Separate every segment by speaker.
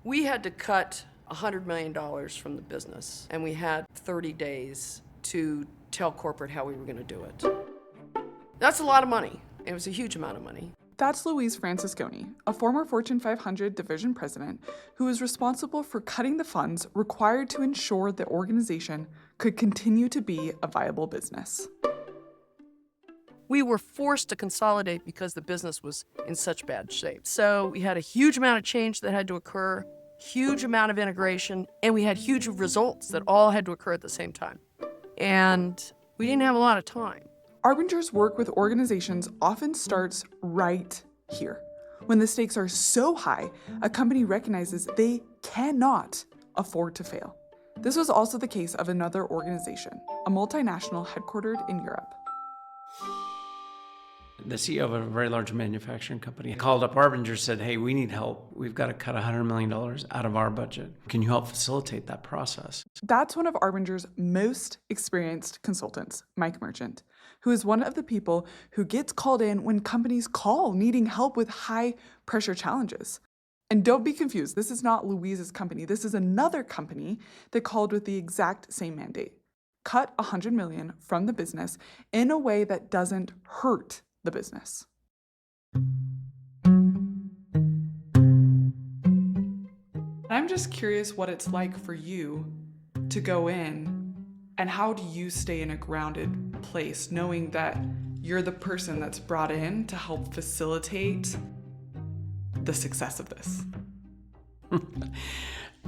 Speaker 1: We had to cut $100 million from the business, and we had 30 days to tell corporate how we were going to do it. That's a lot of money. It was a huge amount of money.
Speaker 2: That's Louise Francisconi, a former Fortune 500 division president who was responsible for cutting the funds required to ensure the organization could continue to be a viable business.
Speaker 1: We were forced to consolidate because the business was in such bad shape. So we had a huge amount of change that had to occur, huge amount of integration, and we had huge results that all had to occur at the same time. And we didn't have a lot of time.
Speaker 2: Arbinger's work with organizations often starts right here. When the stakes are so high, a company recognizes they cannot afford to fail. This was also the case of another organization, a multinational headquartered in Europe.
Speaker 3: The CEO of a very large manufacturing company called up Arbinger, said, hey, we need help. We've got to cut $100 million out of our budget. Can you help facilitate that process?
Speaker 2: That's one of Arbinger's most experienced consultants, Mike Merchant, who is one of the people who gets called in when companies call needing help with high pressure challenges. And don't be confused, this is not Louise's company. This is another company that called with the exact same mandate. Cut $100 million from the business in a way that doesn't hurt the business. I'm just curious what it's like for you to go in, and how do you stay in a grounded place knowing that you're the person that's brought in to help facilitate the success of this?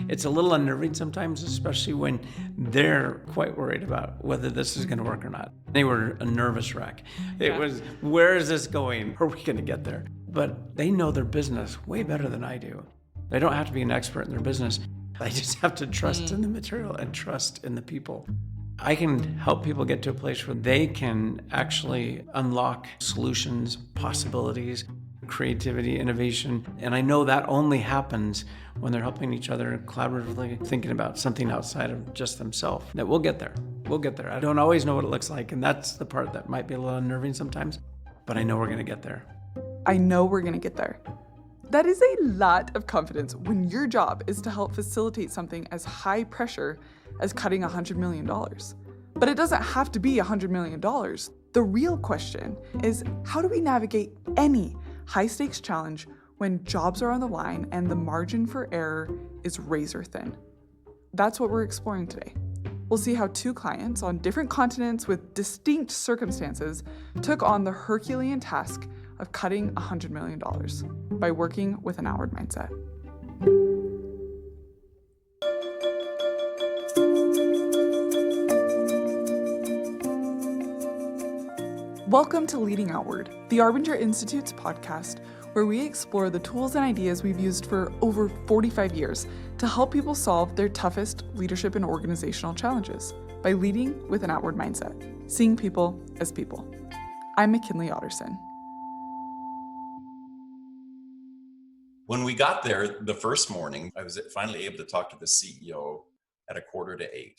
Speaker 3: It's a little unnerving sometimes, especially when they're quite worried about whether this is going to work or not. They were a nervous wreck. It was, where is this going? Are we going to get there? But they know their business way better than I do. They don't have to be an expert in their business. They just have to trust in the material and trust in the people. I can help people get to a place where they can actually unlock solutions, possibilities, creativity, innovation. And I know that only happens when they're helping each other collaboratively, thinking about something outside of just themselves. That we'll get there. We'll get there. I don't always know what it looks like, and that's the part that might be a little unnerving sometimes, but I know we're going to get there.
Speaker 2: I know we're going to get there. That is a lot of confidence when your job is to help facilitate something as high pressure as cutting $100 million. But it doesn't have to be $100 million. The real question is, how do we navigate any high-stakes challenge when jobs are on the line and the margin for error is razor thin? That's what we're exploring today. We'll see how two clients on different continents with distinct circumstances took on the Herculean task of cutting $100 million by working with an outward mindset. Welcome to Leading Outward, the Arbinger Institute's podcast, where we explore the tools and ideas we've used for over 45 years to help people solve their toughest leadership and organizational challenges by leading with an outward mindset, seeing people as people. I'm McKinley Otterson.
Speaker 4: When we got there the first morning, I was finally able to talk to the CEO at 7:45.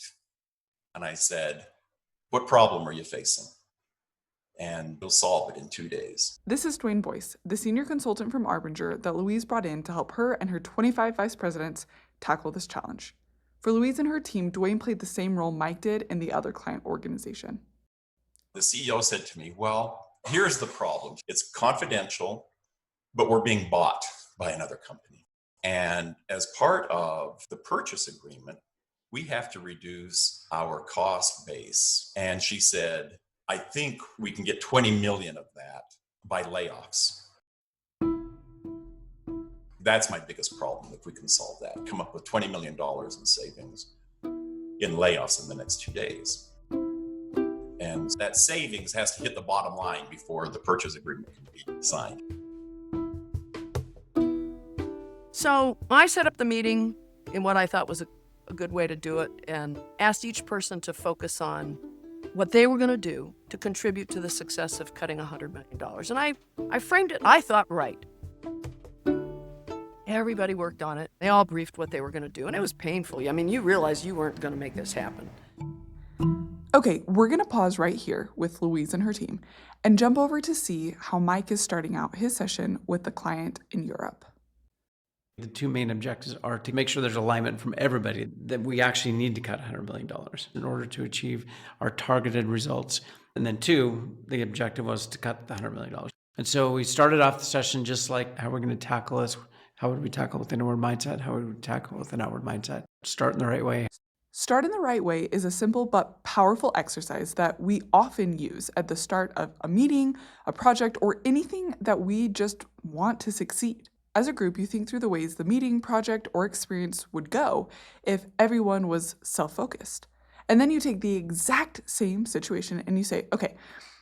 Speaker 4: And I said, what problem are you facing? And we'll solve it in 2 days.
Speaker 2: This is Dwayne Boyce, the senior consultant from Arbinger that Louise brought in to help her and her 25 vice presidents tackle this challenge. For Louise and her team, Dwayne played the same role Mike did in the other client organization.
Speaker 4: The CEO said to me, well, here's the problem. It's confidential, but we're being bought by another company. And as part of the purchase agreement, we have to reduce our cost base. And she said, I think we can get 20 million of that by layoffs. That's my biggest problem, if we can solve that. Come up with $20 million in savings in layoffs in the next 2 days. And that savings has to hit the bottom line before the purchase agreement can be signed.
Speaker 1: So I set up the meeting in what I thought was a good way to do it, and asked each person to focus on what they were going to do to contribute to the success of cutting $100 million. And I framed it, I thought, right. Everybody worked on it. They all briefed what they were going to do, and it was painful. I mean, you realize you weren't going to make this happen.
Speaker 2: Okay, we're going to pause right here with Louise and her team and jump over to see how Mike is starting out his session with the client in Europe.
Speaker 3: The two main objectives are to make sure there's alignment from everybody that we actually need to cut $100 million in order to achieve our targeted results. And then two, the objective was to cut the $100 million. And so we started off the session just like, how we're going to tackle this. How would we tackle with an inward mindset? How would we tackle with an outward mindset? Start in the right way.
Speaker 2: Start in the right way is a simple but powerful exercise that we often use at the start of a meeting, a project, or anything that we just want to succeed. As a group, you think through the ways the meeting, project, or experience would go if everyone was self-focused. And then you take the exact same situation and you say, okay,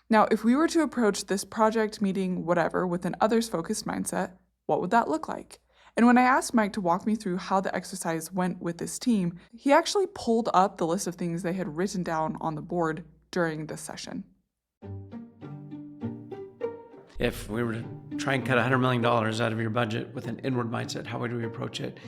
Speaker 2: now if we were to approach this project, meeting, whatever, with an others-focused mindset, what would that look like? And when I asked Mike to walk me through how the exercise went with this team, he actually pulled up the list of things they had written down on the board during this session.
Speaker 3: If we were to try and cut $100 million out of your budget with an inward mindset, how would we approach it?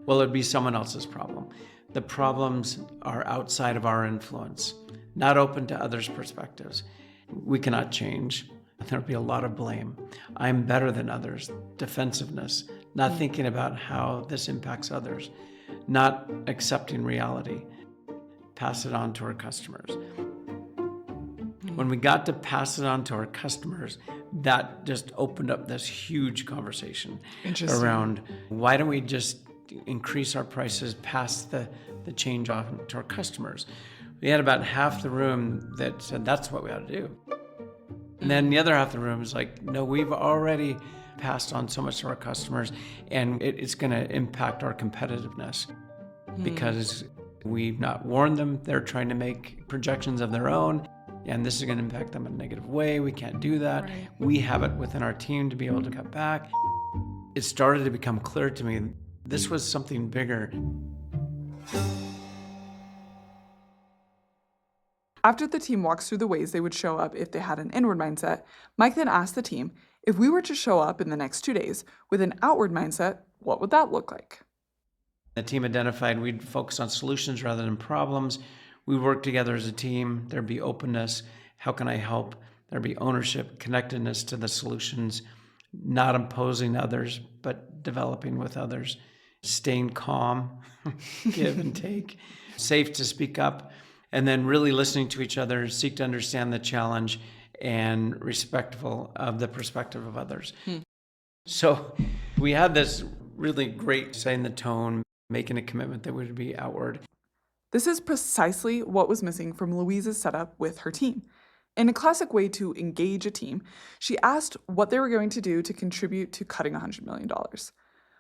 Speaker 3: Well, it'd be someone else's problem. The problems are outside of our influence, not open to others' perspectives. We cannot change. There'd be a lot of blame. I'm better than others. Defensiveness, not thinking about how this impacts others, not accepting reality. Pass it on to our customers. When we got to pass it on to our customers, that just opened up this huge conversation around why don't we just increase our prices, pass the change off to our customers. We had about half the room that said that's what we ought to do. And then the other half of the room is like, no, we've already passed on so much to our customers and it's going to impact our competitiveness because we've not warned them. They're trying to make projections of their own. And this is going to impact them in a negative way. We can't do that.
Speaker 2: Right.
Speaker 3: We have it within our team to be able to cut back. It started to become clear to me this was something bigger.
Speaker 2: After the team walks through the ways they would show up if they had an inward mindset, Mike then asked the team, if we were to show up in the next 2 days with an outward mindset, what would that look like?
Speaker 3: The team identified we'd focus on solutions rather than problems. We work together as a team. There'd be openness. How can I help? There'd be ownership, connectedness to the solutions, not imposing others, but developing with others, staying calm, give and take, safe to speak up, and then really listening to each other, seek to understand the challenge and respectful of the perspective of others. So we had this really great setting the tone, making a commitment that would be outward.
Speaker 2: This is precisely what was missing from Louise's setup with her team. In a classic way to engage a team, she asked what they were going to do to contribute to cutting $100 million.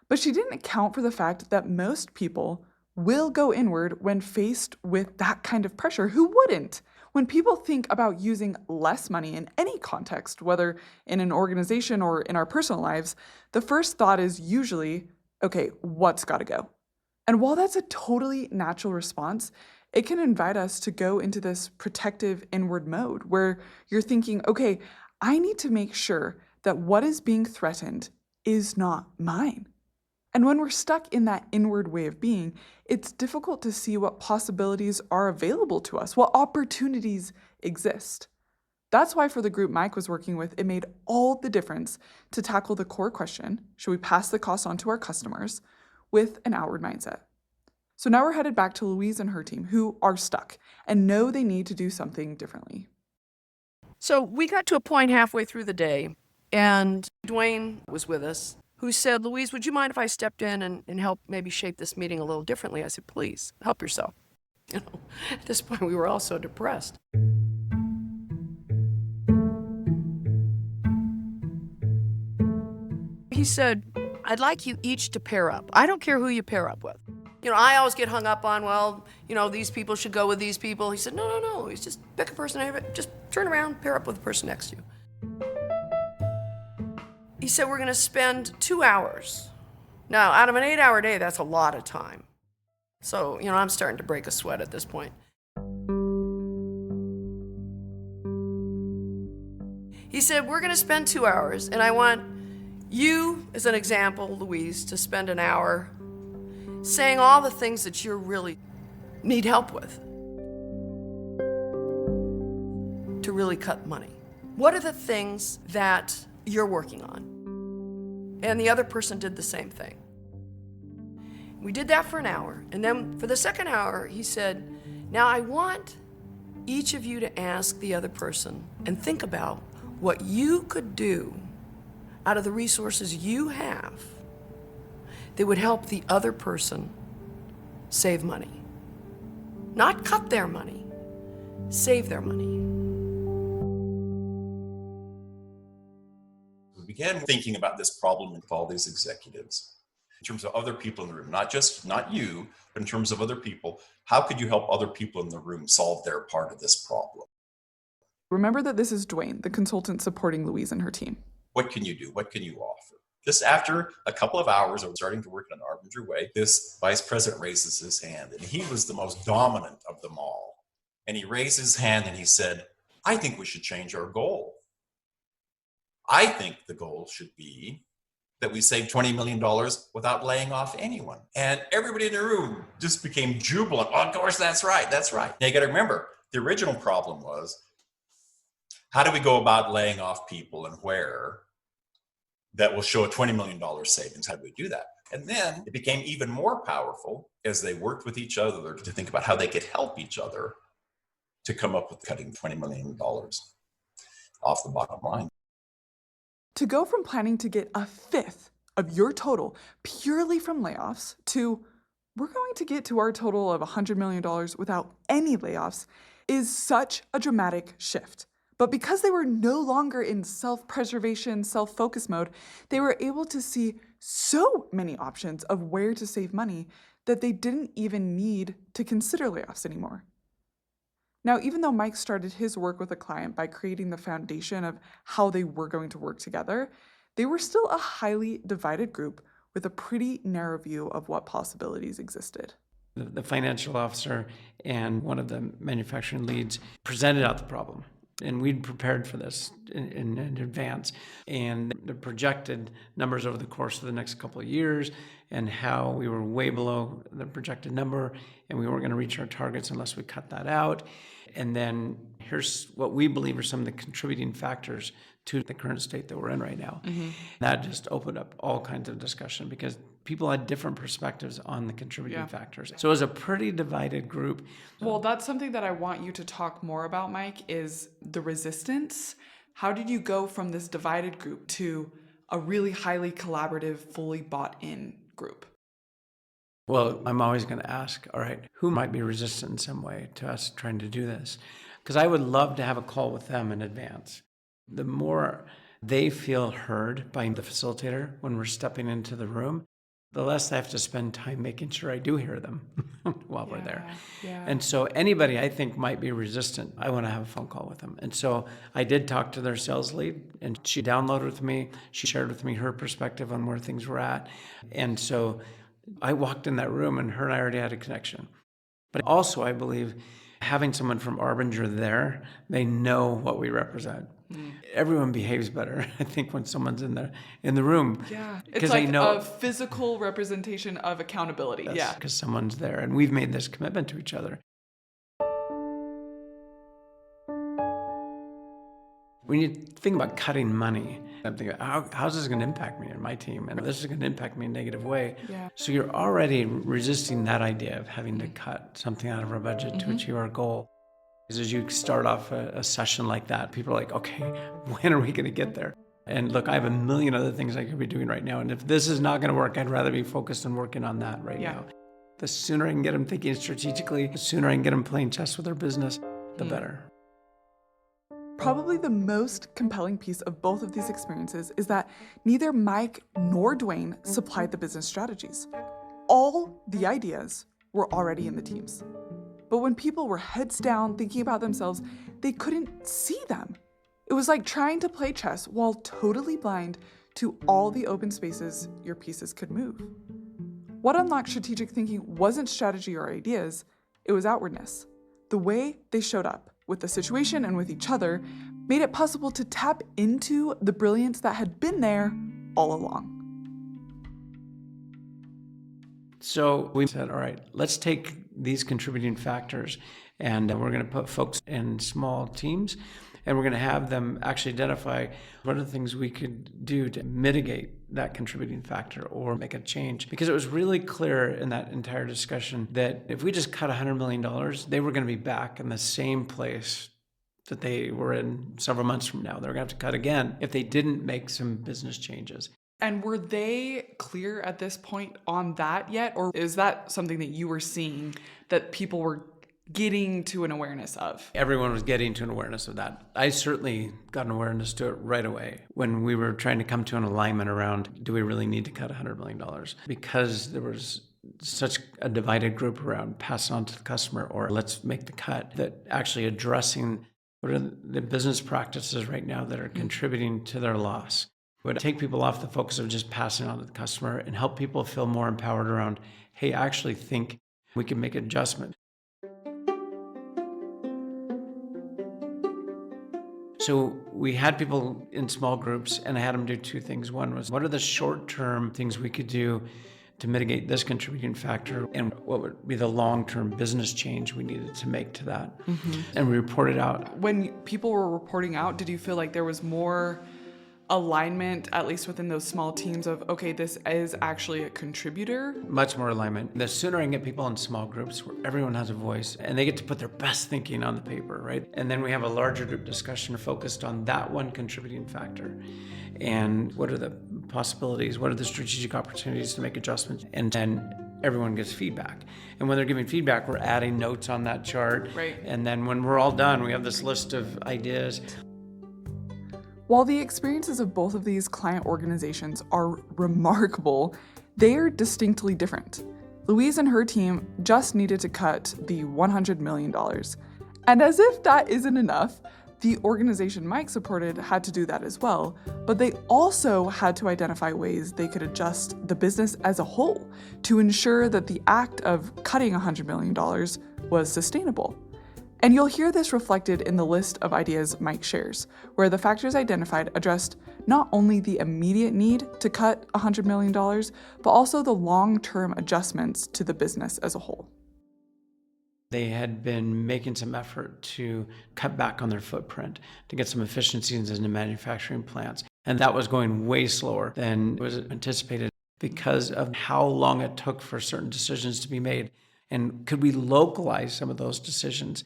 Speaker 2: But she didn't account for the fact that most people will go inward when faced with that kind of pressure. Who wouldn't? When people think about using less money in any context, whether in an organization or in our personal lives, the first thought is usually, okay, what's got to go? And while that's a totally natural response, it can invite us to go into this protective inward mode where you're thinking, okay, I need to make sure that what is being threatened is not mine. And when we're stuck in that inward way of being, it's difficult to see what possibilities are available to us, what opportunities exist. That's why for the group Mike was working with, it made all the difference to tackle the core question, should we pass the cost on to our customers, with an outward mindset. So now we're headed back to Louise and her team who are stuck and know they need to do something differently.
Speaker 1: So we got to a point halfway through the day, and Dwayne was with us, who said, Louise, would you mind if I stepped in and help maybe shape this meeting a little differently? I said, please, help yourself. You know, at this point, we were all so depressed. He said, I'd like you each to pair up. I don't care who you pair up with. You know, I always get hung up on, well, you know, these people should go with these people. He said, no. He's just pick a person, just turn around, pair up with the person next to you. He said, we're going to spend 2 hours. Now, out of an 8-hour day, that's a lot of time. So, you know, I'm starting to break a sweat at this point. He said, we're going to spend 2 hours, and I want you, as an example, Louise, to spend an hour saying all the things that you really need help with to really cut money. What are the things that you're working on? And the other person did the same thing. We did that for an hour. And then for the second hour, he said, now I want each of you to ask the other person and think about what you could do out of the resources you have that would help the other person save money. Not cut their money, save their money.
Speaker 4: We began thinking about this problem with all these executives in terms of other people in the room, not you, but in terms of other people. How could you help other people in the room solve their part of this problem?
Speaker 2: Remember that this is Dwayne, the consultant supporting Louise and her team.
Speaker 4: What can you do? What can you offer? Just after a couple of hours of starting to work in an Arbinger way, this vice president raises his hand, and he was the most dominant of them all. And he raised his hand and he said, I think we should change our goal. I think the goal should be that we save $20 million without laying off anyone. And everybody in the room just became jubilant. Oh, of course, that's right, that's right. Now you gotta remember, the original problem was, how do we go about laying off people and where that will show a $20 million savings? How do we do that? And then it became even more powerful as they worked with each other to think about how they could help each other to come up with cutting $20 million off the bottom line.
Speaker 2: To go from planning to get a fifth of your total purely from layoffs to we're going to get to our total of $100 million without any layoffs is such a dramatic shift. But because they were no longer in self-preservation, self-focus mode, they were able to see so many options of where to save money that they didn't even need to consider layoffs anymore. Now, even though Mike started his work with a client by creating the foundation of how they were going to work together, they were still a highly divided group with a pretty narrow view of what possibilities existed.
Speaker 3: The financial officer and one of the manufacturing leads presented out the problem. And we'd prepared for this in advance. And the projected numbers over the course of the next couple of years and how we were way below the projected number and we weren't going to reach our targets unless we cut that out. And then here's what we believe are some of the contributing factors to the current state that we're in right now. That just opened up all kinds of discussion because people had different perspectives on the contributing factors. So it was a pretty divided group.
Speaker 2: Well, that's something that I want you to talk more about, Mike, is the resistance. How did you go from this divided group to a really highly collaborative, fully bought-in group?
Speaker 3: Well, I'm always going to ask, all right, who might be resistant in some way to us trying to do this? Because I would love to have a call with them in advance. The more they feel heard by the facilitator when we're stepping into the room, the less I have to spend time making sure I do hear them while we're there. And so anybody I think might be resistant, I want to have a phone call with them. And so I did talk to their sales lead and she downloaded with me. She shared with me her perspective on where things were at. And so I walked in that room and her and I already had a connection. But also I believe having someone from Arbinger there, they know what we represent. Everyone behaves better, I think, when someone's in the room.
Speaker 2: Yeah, it's like a physical representation of accountability.
Speaker 3: Yes, because someone's there, and we've made this commitment to each other. When you think about cutting money, I'm thinking, how's this going to impact me and my team? And this is going to impact me in a negative way. So you're already resisting that idea of having to cut something out of our budget to achieve our goal. As you start off a session like that, people are like, okay, when are we going to get there? And look, I have a million other things I could be doing right now. And if this is not going to work, I'd rather be focused on working on that right now. The sooner I can get them thinking strategically, the sooner I can get them playing chess with their business, the better.
Speaker 2: Probably the most compelling piece of both of these experiences is that neither Mike nor Dwayne supplied the business strategies. All the ideas were already in the teams. But when people were heads down thinking about themselves, they couldn't see them. It was like trying to play chess while totally blind to all the open spaces your pieces could move. What unlocked strategic thinking wasn't strategy or ideas, it was outwardness. The way they showed up with the situation and with each other made it possible to tap into the brilliance that had been there all along.
Speaker 3: So we said, all right, let's take these contributing factors and we're going to put folks in small teams And we're going to have them actually identify what are the things we could do to mitigate that contributing factor or make a change. Because it was really clear in that entire discussion that if we just cut $100 million, they were going to be back in the same place that they were in several months from now. They're going to have to cut again if they didn't make some business changes.
Speaker 2: And were they clear at this point on that yet? Or is that something that you were seeing that people were getting to an awareness of?
Speaker 3: Everyone was getting to an awareness of that. I certainly got an awareness to it right away when we were trying to come to an alignment around, do we really need to cut $100 million? Because there was such a divided group around pass on to the customer or let's make the cut, that actually addressing what are the business practices right now that are contributing to their loss would take people off the focus of just passing on to the customer and help people feel more empowered around, hey, I actually think we can make an adjustment. So we had people in small groups, and I had them do two things. One was, what are the short-term things we could do to mitigate this contributing factor, and what would be the long-term business change we needed to make to that? And we reported out.
Speaker 2: When people were reporting out, did you feel like there was more alignment, at least within those small teams of, okay, this is actually a contributor?
Speaker 3: Much more alignment. The sooner I can get people in small groups where everyone has a voice and they get to put their best thinking on the paper, right? And then we have a larger group discussion focused on that one contributing factor. And what are the possibilities? What are the strategic opportunities to make adjustments? And then everyone gets feedback. And when they're giving feedback, we're adding notes on that chart.
Speaker 2: Right.
Speaker 3: And then when we're all done, we have this list of ideas.
Speaker 2: While the experiences of both of these client organizations are remarkable, they are distinctly different. Louise and her team just needed to cut the $100 million. And as if that isn't enough, the organization Mike supported had to do that as well, but they also had to identify ways they could adjust the business as a whole to ensure that the act of cutting $100 million was sustainable. And you'll hear this reflected in the list of ideas Mike shares, where the factors identified addressed not only the immediate need to cut $100 million, but also the long-term adjustments to the business as a whole.
Speaker 3: They had been making some effort to cut back on their footprint, to get some efficiencies in the manufacturing plants. And that was going way slower than was anticipated because of how long it took for certain decisions to be made. And could we localize some of those decisions?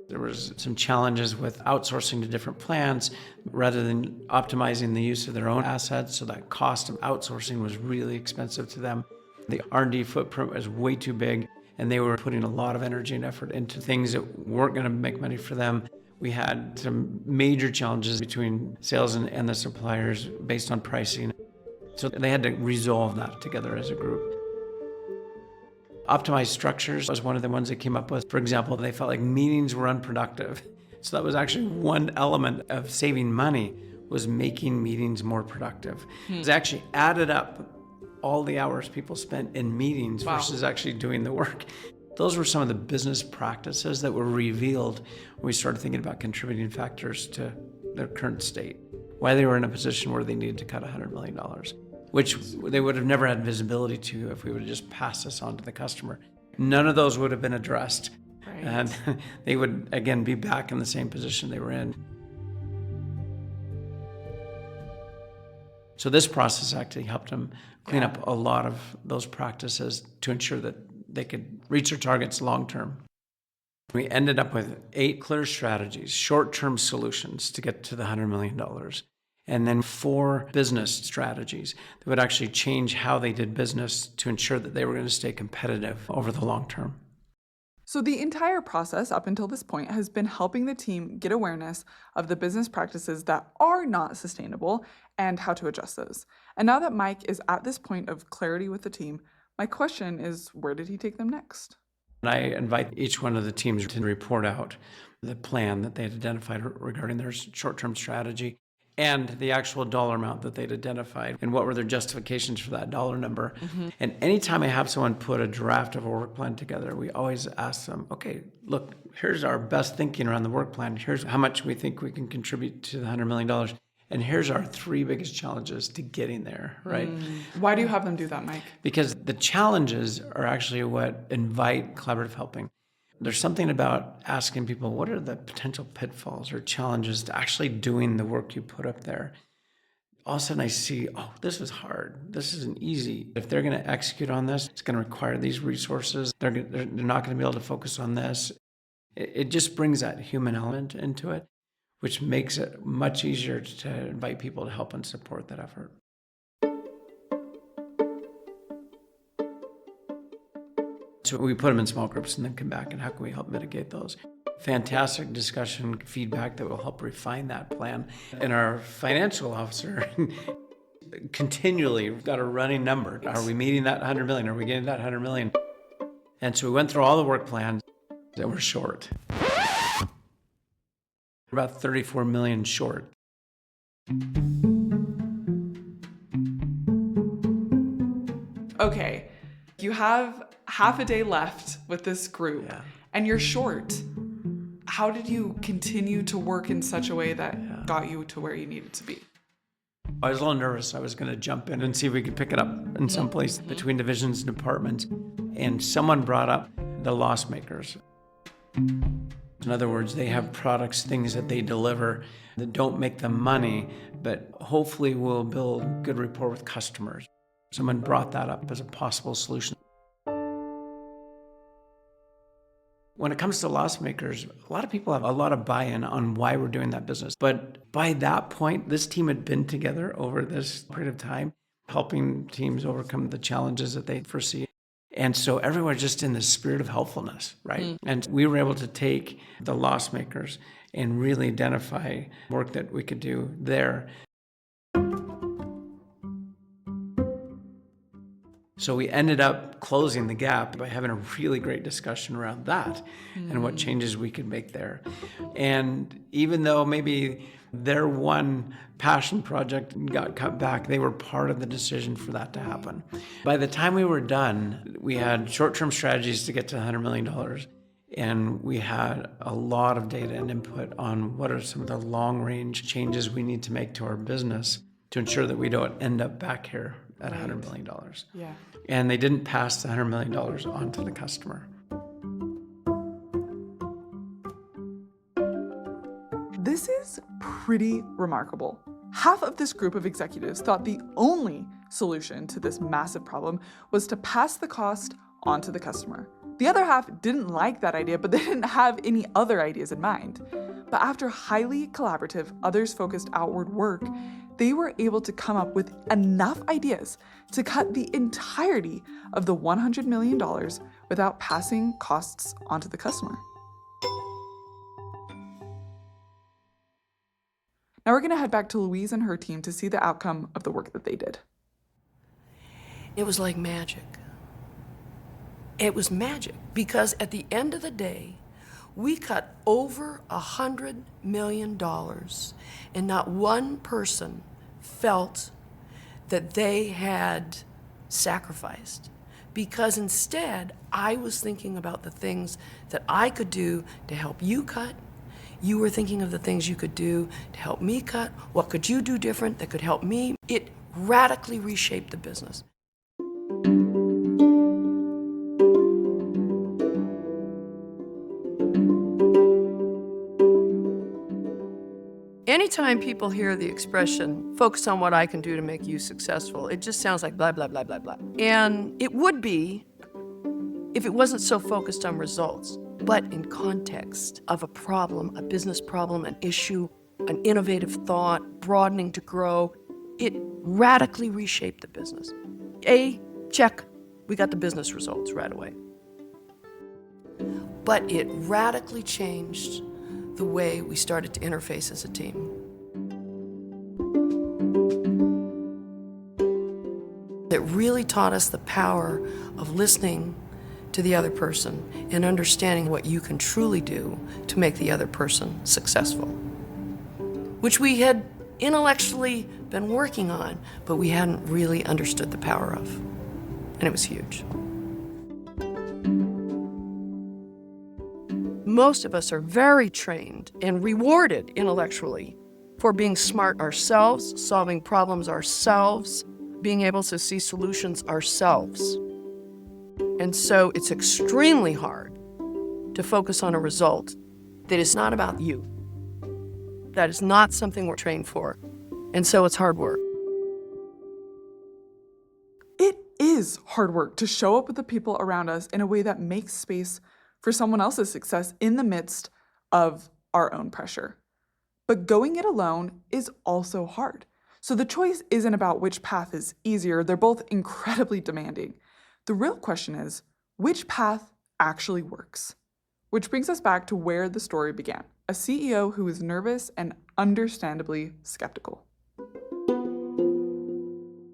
Speaker 3: There was some challenges with outsourcing to different plants rather than optimizing the use of their own assets. So that cost of outsourcing was really expensive to them. The R&D footprint was way too big, and they were putting a lot of energy and effort into things that weren't going to make money for them. We had some major challenges between sales and the suppliers based on pricing. So they had to resolve that together as a group. Optimized structures was one of the ones they came up with. For example, they felt like meetings were unproductive. So that was actually one element of saving money, was making meetings more productive. It actually added up all the hours people spent in meetings versus actually doing the work. Those were some of the business practices that were revealed when we started thinking about contributing factors to their current state, why they were in a position where they needed to cut $100 million. Which they would have never had visibility to if we would have just passed this on to the customer. None of those would have been addressed. Right. And they would, again, be back in the same position they were in. So this process actually helped them clean up a lot of those practices to ensure that they could reach their targets long term. We ended up with 8 clear strategies, short-term solutions to get to the $100 million. And then 4 business strategies that would actually change how they did business to ensure that they were going to stay competitive over the long term.
Speaker 2: So the entire process up until this point has been helping the team get awareness of the business practices that are not sustainable and how to adjust those. And now that Mike is at this point of clarity with the team, my question is, where did he take them next?
Speaker 3: And I invite each one of the teams to report out the plan that they had identified regarding their short-term strategy and the actual dollar amount that they'd identified and what were their justifications for that dollar number. And anytime I have someone put a draft of a work plan together, we always ask them, okay, look, here's our best thinking around the work plan. Here's how much we think we can contribute to the $100 million. And here's our 3 biggest challenges to getting there, right?
Speaker 2: Why do you have them do that, Mike?
Speaker 3: Because the challenges are actually what invite collaborative helping. There's something about asking people, what are the potential pitfalls or challenges to actually doing the work you put up there? All of a sudden I see, oh, this is hard. This isn't easy. If they're going to execute on this, it's going to require these resources. They're not going to be able to focus on this. It just brings that human element into it, which makes it much easier to invite people to help and support that effort. So we put them in small groups and then come back and how can we help mitigate those? Fantastic discussion, feedback that will help refine that plan. And our financial officer continually got a running number. Are we meeting that 100 million? Are we getting that 100 million? And so we went through all the work plans that were short. About 34 million short.
Speaker 2: Okay, you have half a day left with this group and you're short. How did you continue to work in such a way that got you to where you needed to be?
Speaker 3: I was a little nervous. I was going to jump in and see if we could pick it up in some place between divisions and departments. And someone brought up the loss makers. In other words, they have products, things that they deliver that don't make them money, but hopefully will build good rapport with customers. Someone brought that up as a possible solution. When it comes to loss makers, a lot of people have a lot of buy-in on why we're doing that business. But by that point, this team had been together over this period of time, helping teams overcome the challenges that they foresee. And so everyone's just in the spirit of helpfulness, right? And we were able to take the loss makers and really identify work that we could do there. So we ended up closing the gap by having a really great discussion around that and what changes we could make there. And even though maybe their one passion project got cut back, they were part of the decision for that to happen. By the time we were done, we had short-term strategies to get to $100 million. And we had a lot of data and input on what are some of the long-range changes we need to make to our business to ensure that we don't end up back here at $100 million.
Speaker 2: Yeah.
Speaker 3: And they didn't pass the $100 million on to the customer.
Speaker 2: This is pretty remarkable. Half of this group of executives thought the only solution to this massive problem was to pass the cost on to the customer. The other half didn't like that idea, but they didn't have any other ideas in mind. But after highly collaborative, others-focused outward work, they were able to come up with enough ideas to cut the entirety of the $100 million without passing costs onto the customer. Now we're going to head back to Louise and her team to see the outcome of the work that they did.
Speaker 1: It was like magic. It was magic because at the end of the day, we cut over $100 million and not one person felt that they had sacrificed, because instead I was thinking about the things that I could do to help you cut. You were thinking of the things you could do to help me cut. What could you do different that could help me? It radically reshaped the business. Anytime people hear the expression, focus on what I can do to make you successful, it just sounds like blah, blah, blah, blah, blah. And it would be if it wasn't so focused on results, but in context of a problem, a business problem, an issue, an innovative thought, broadening to grow, it radically reshaped the business. Check, we got the business results right away. But it radically changed the way we started to interface as a team. It really taught us the power of listening to the other person and understanding what you can truly do to make the other person successful, which we had intellectually been working on, but we hadn't really understood the power of, and it was huge. Most of us are very trained and rewarded intellectually for being smart ourselves, solving problems ourselves, being able to see solutions ourselves. And so it's extremely hard to focus on a result that is not about you. That is not something we're trained for. And so it's hard work.
Speaker 2: It is hard work to show up with the people around us in a way that makes space for someone else's success in the midst of our own pressure. But going it alone is also hard. So the choice isn't about which path is easier. They're both incredibly demanding. The real question is, which path actually works? Which brings us back to where the story began. A CEO who was nervous and understandably skeptical.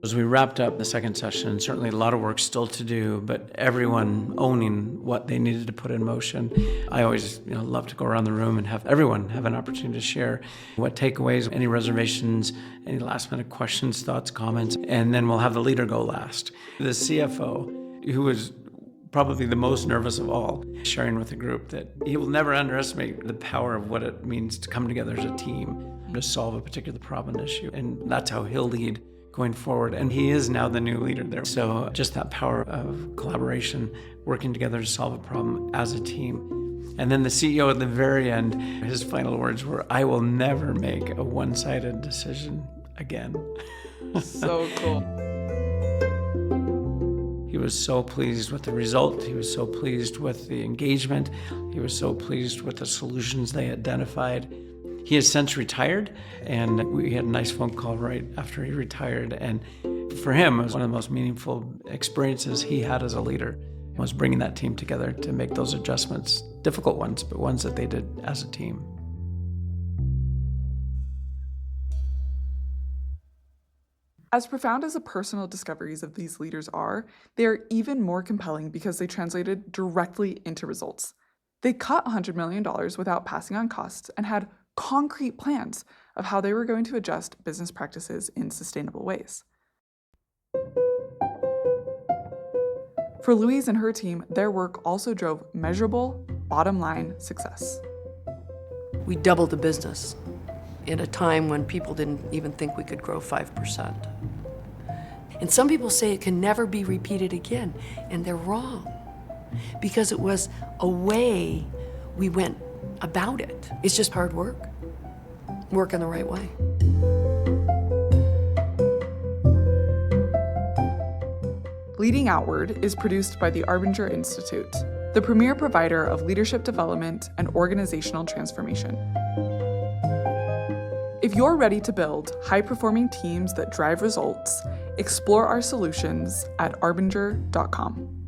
Speaker 3: As we wrapped up the second session, certainly a lot of work still to do, but everyone owning what they needed to put in motion. I always love to go around the room and have everyone have an opportunity to share what takeaways, any reservations, any last minute questions, thoughts, comments, and then we'll have the leader go last. The CFO, who was probably the most nervous of all, sharing with the group that he will never underestimate the power of what it means to come together as a team to solve a particular problem and issue. And that's how he'll lead going forward. And he is now the new leader there. So just that power of collaboration, working together to solve a problem as a team. And then the CEO at the very end, his final words were, "I will never make a one-sided decision again."
Speaker 2: So cool.
Speaker 3: He was so pleased with the result. He was so pleased with the engagement. He was so pleased with the solutions they identified. He has since retired, and we had a nice phone call right after he retired. And for him, it was one of the most meaningful experiences he had as a leader, was bringing that team together to make those adjustments, difficult ones, but ones that they did as a team.
Speaker 2: As profound as the personal discoveries of these leaders are, they are even more compelling because they translated directly into results. They cut $100 million without passing on costs and had concrete plans of how they were going to adjust business practices in sustainable ways. For Louise and her team, their work also drove measurable, bottom-line success.
Speaker 1: We doubled the business in a time when people didn't even think we could grow 5%. And some people say it can never be repeated again, and they're wrong, because it was a way we went about it. It's just hard work. Work in the right way.
Speaker 2: Leading Outward is produced by the Arbinger Institute, the premier provider of leadership development and organizational transformation. If you're ready to build high-performing teams that drive results, explore our solutions at arbinger.com.